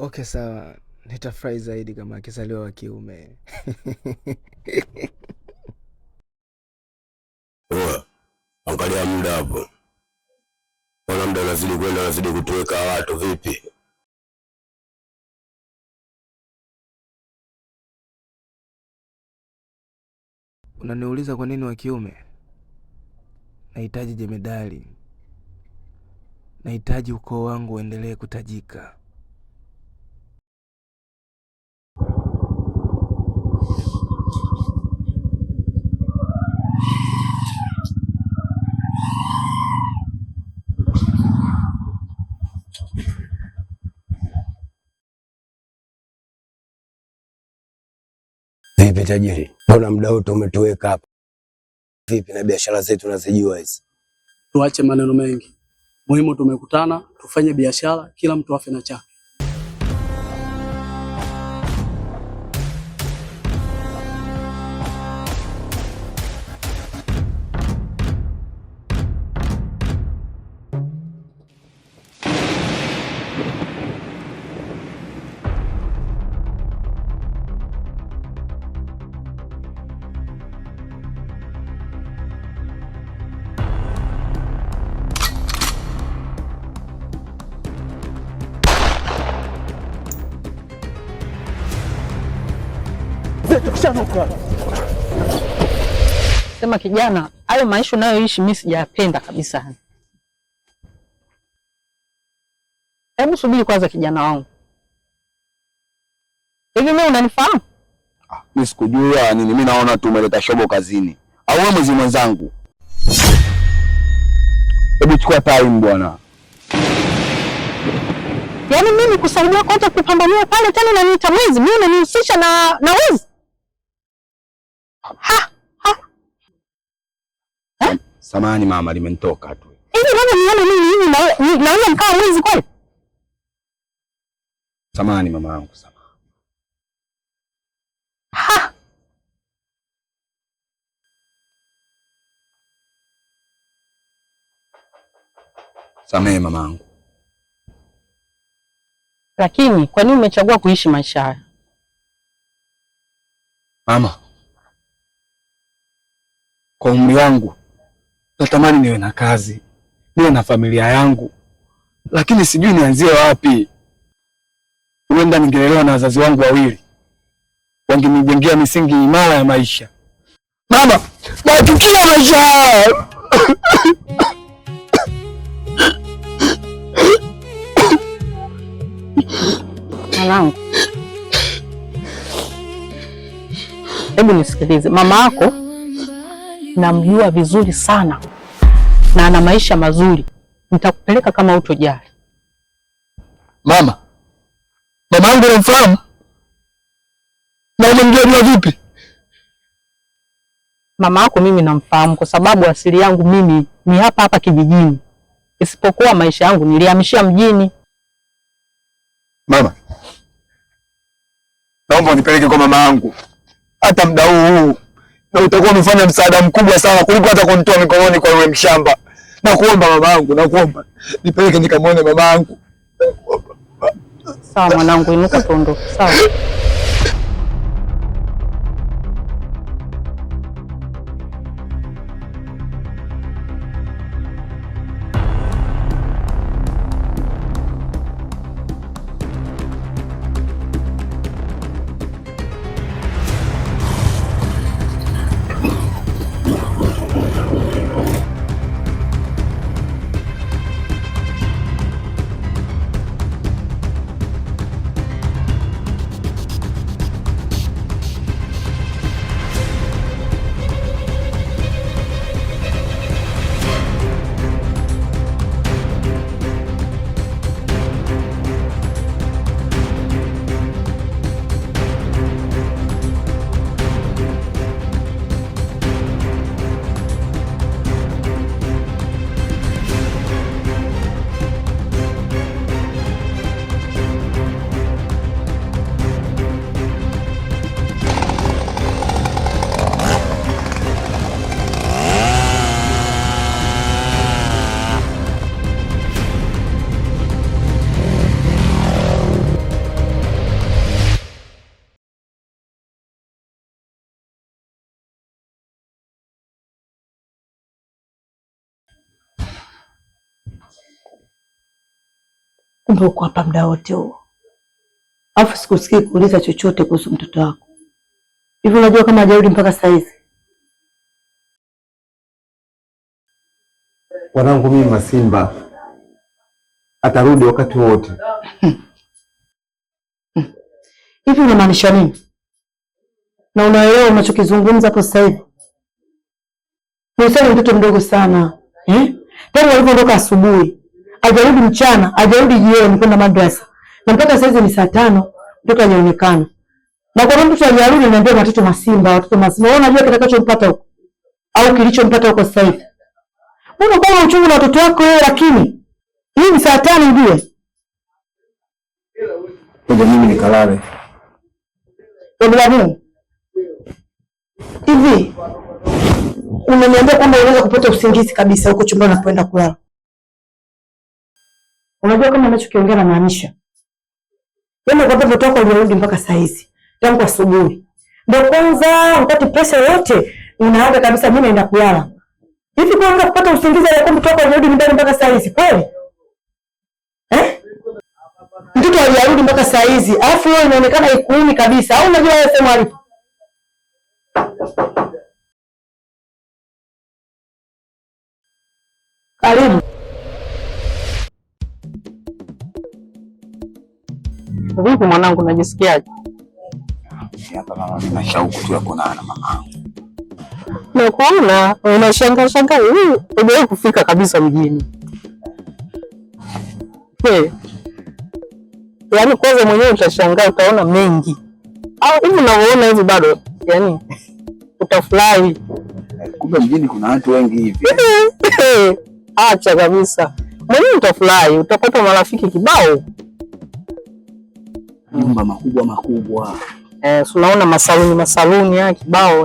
Okay, sawa. Nitafurahi zaidi kama akizaliwa wa kiume. Angalia muda hapo. Mbona muda unazidi kwenda, unazidi kutuweka watu vipi? Unaniuliza kwa nini wa kiume? Nahitaji jemedali. Nahitaji ukoo wangu uendelee kutajika. Vipi tajiri? Mbona muda wote umetuweka hapa? Vipi na biashara zetu unazijua hizi? Tuache maneno mengi. Muhimu tumekutana, tufanye biashara, kila mtu afe na chake. Sema kijana, hayo maisha unayoishi mimi sijapenda kabisa. Hebu subiri kwanza kijana wangu. Hivi mimi unanifahamu? Mimi sikujua nini, mimi naona tu umeleta shobo kazini. Au wewe mwezi mwenzangu? Hebu chukua time bwana. Yaani mimi kusaidia kwanza kupambania pale tena na niita mwizi, mimi unanihusisha na wizi? Samahani mama, limenitoka tu. Hivi nione mimi naweza mkawa mwizi kweli? Samahani mama yangu, samahani. Samehe mama yangu. Lakini kwa nini umechagua kuishi maisha haya? Mama, kwa umri wangu natamani niwe na kazi, niwe na familia yangu, lakini sijui nianzie wapi. Huenda ningelelewa na wazazi wangu wawili, wangenijengea misingi imara ya maisha. Mama, nachukia maisha. Mwanangu, hebu nisikilize. Mama yako namjua vizuri sana na ana maisha mazuri. Nitakupeleka kama utojali. Mama yangu unamfahamu? Na umemjua vipi? Mama yako mimi namfahamu kwa sababu asili yangu mimi ni hapa hapa kijijini. Isipokuwa maisha yangu nilihamishia mjini. Mama, naomba unipeleke kwa mama yangu. Hata muda huu na utakuwa umefanya msaada mkubwa sana kuliko hata kunitoa mikononi kwa yule mshamba. Nakuomba mama yangu, nakuomba nipeleke nikamwone mama yangu. Sawa mwanangu, inuka tuondoke. Sawa. Kumbe uko hapa muda wote huo. Alafu sikusikii kuuliza chochote kuhusu mtoto wako. Hivi unajua kama hajarudi mpaka saa hizi? Wanangu mimi Masimba atarudi wakati wote. Hivi unamaanisha nini? Na unaelewa unachokizungumza hapo sasa hivi? Ni mtoto mdogo sana. Tangu alivyoondoka asubuhi, hajarudi mchana, hajarudi jioni kwenda madrasa. Na mpaka sasa hizi ni saa 5, mtoto hajaonekana. Na kwa mtu hajarudi niambia watoto Masimba. Wewe unajua kitakachompata huko? Au kilichompata huko sasa hivi? Unakuwa uchungu na watoto wako wewe, lakini hii ni saa 5 ujue. Ngoja mimi nikalale. Ndio nini? Hivi unaniambia kwamba unaweza kupata usingizi kabisa huko chumbani unapoenda kulala? Unajua kama ninachokiongea na maanisha? Wewe kwa sababu mtoto wako alirudi mpaka saa hizi, tangu asubuhi. Ndio kwanza upate pesa yote, unaaga kabisa mimi naenda kulala. Hivi kwa unaweza kupata usingizi kwa mtoto wako alirudi nyumbani mpaka saa hizi kweli? Mtoto alirudi mpaka saa hizi, alafu wewe inaonekana ikuumi kabisa. Au unajua wewe sema alipo? Karibu. Vipi mwanangu, unajisikiaje? Hapa mama, nina shauku tu ya kuonana na mamangu. Na kuona unashangaa hujawahi kufika kabisa mjini. Yaani kwanza mwenyewe utashangaa, utaona mengi. Au hivi unavyoona hivi bado, yaani utafurahi. Kumbe mjini kuna watu wengi hivi. Acha kabisa. Mwenyewe utafurahi, utapata marafiki kibao. Nyumba makubwa. Unaona masaluni ya kibao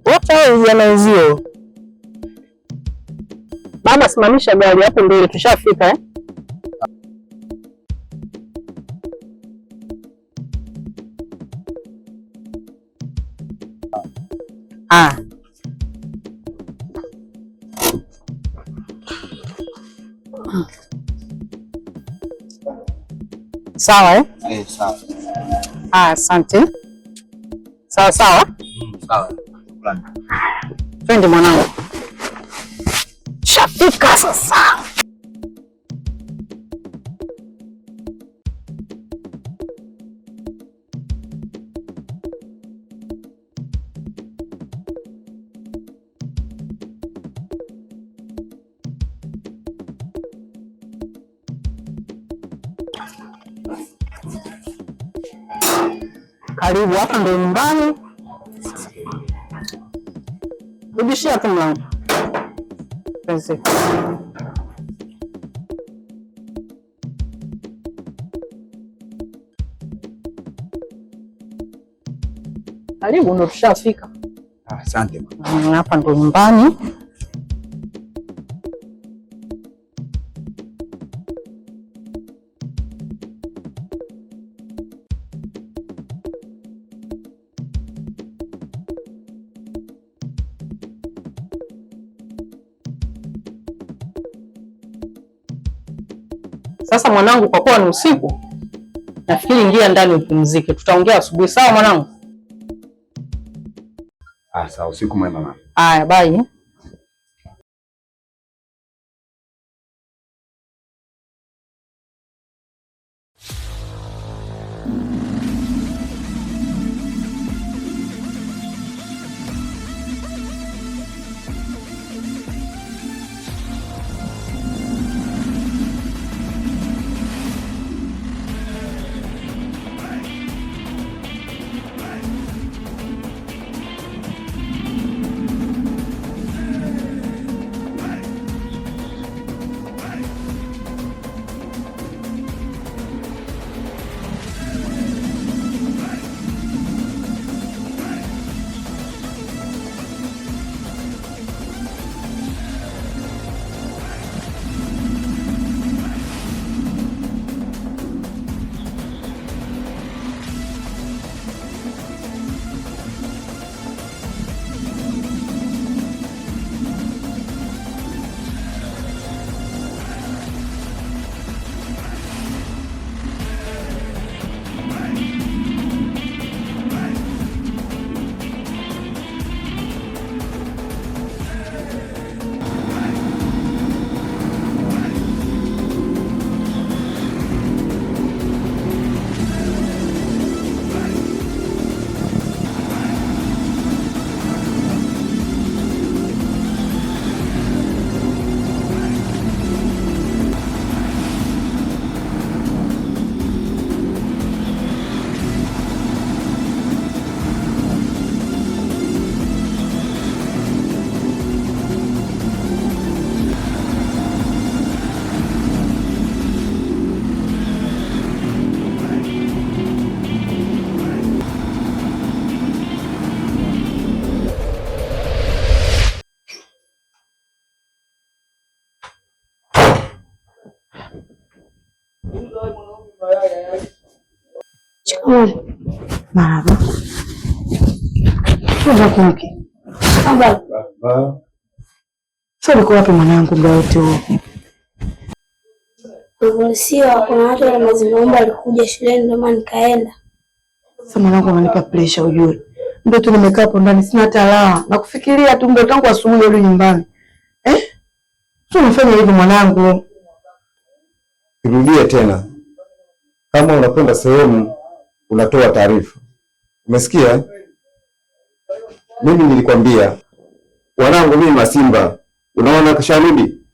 wote hao vijana wenzio. Baba, simamisha gari hapo, ndio tushafika Sawa Sawa. Asante. Sawa. Sawa. Twende mwanangu. Shafika sasa. Karibu, hapa ndo nyumbani. Rudishia tu mlango. Karibu, ndo tushafika. Asante mama. Hapa ndo nyumbani. Sasa mwanangu, kwa kuwa ni usiku, nafikiri ingia ndani upumzike. Tutaongea asubuhi, sawa mwanangu? Sawa, usiku mwema mama. Haya, bye. Marahaba. Sasa uko wapi mwanangu muda wote huo? Ulisiwa kuna watu wa mazinomba walikuja shuleni ndio maana nikaenda. Sasa mwanangu unanipa pressure ujue. Ndio tu nimekaa hapo ndani sina hata raha. Na kufikiria tu ndio tangu asubuhi rudi nyumbani. Sio unafanya hivi mwanangu. Irudie tena. Kama unakwenda sehemu unatoa taarifa. Umesikia? Mimi nilikwambia wanangu mimi Masimba. Unaona kasharudi?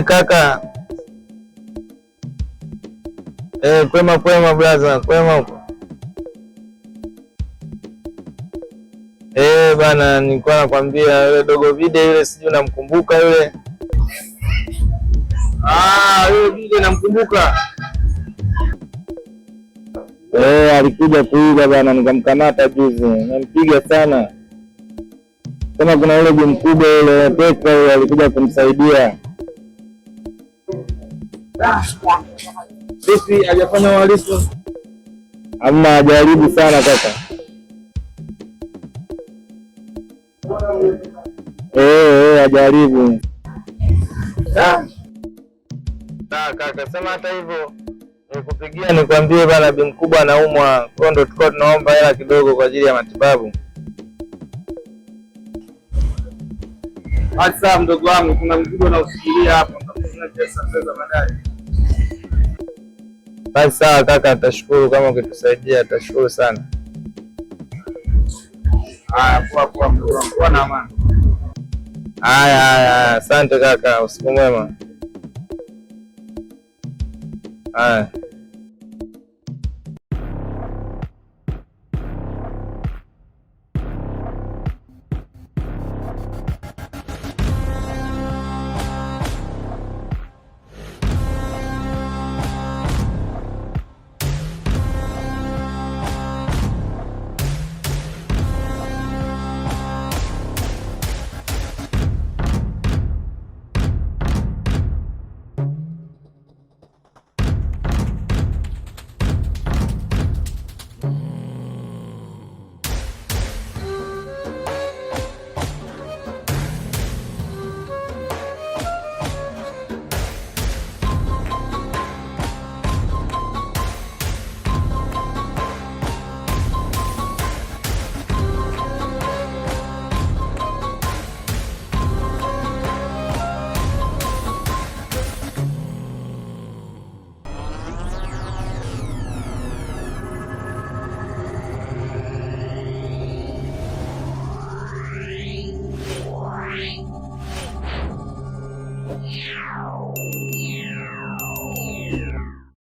Kaka. Kwema brother, kwema huko. Bana nilikuwa nakwambia yule dogo Vide yule sijui unamkumbuka yule. Yule Vide namkumbuka. Alikuja kuiga bana nikamkamata juzi. Nimempiga sana. Kama kuna yule mkubwa yule Peka yule alikuja kumsaidia. Vipi hajafanya uhalifu? Hamna, hajaribu sana kaka. Hajaribu. Kaka, sema hata hivyo nikupigia nikwambie bana bi mkubwa anaumwa. Kwa ndo tulikuwa tunaomba hela kidogo kwa ajili ya matibabu. Sasa mdogo wangu kuna mzigo na usikilia hapo. Nitakupa pesa baadaye. Basi sawa kaka, nitashukuru kama ukitusaidia, nitashukuru sana. Poa mdogo wangu, kuwa na amani. Haya, asante kaka, usiku mwema. Haya.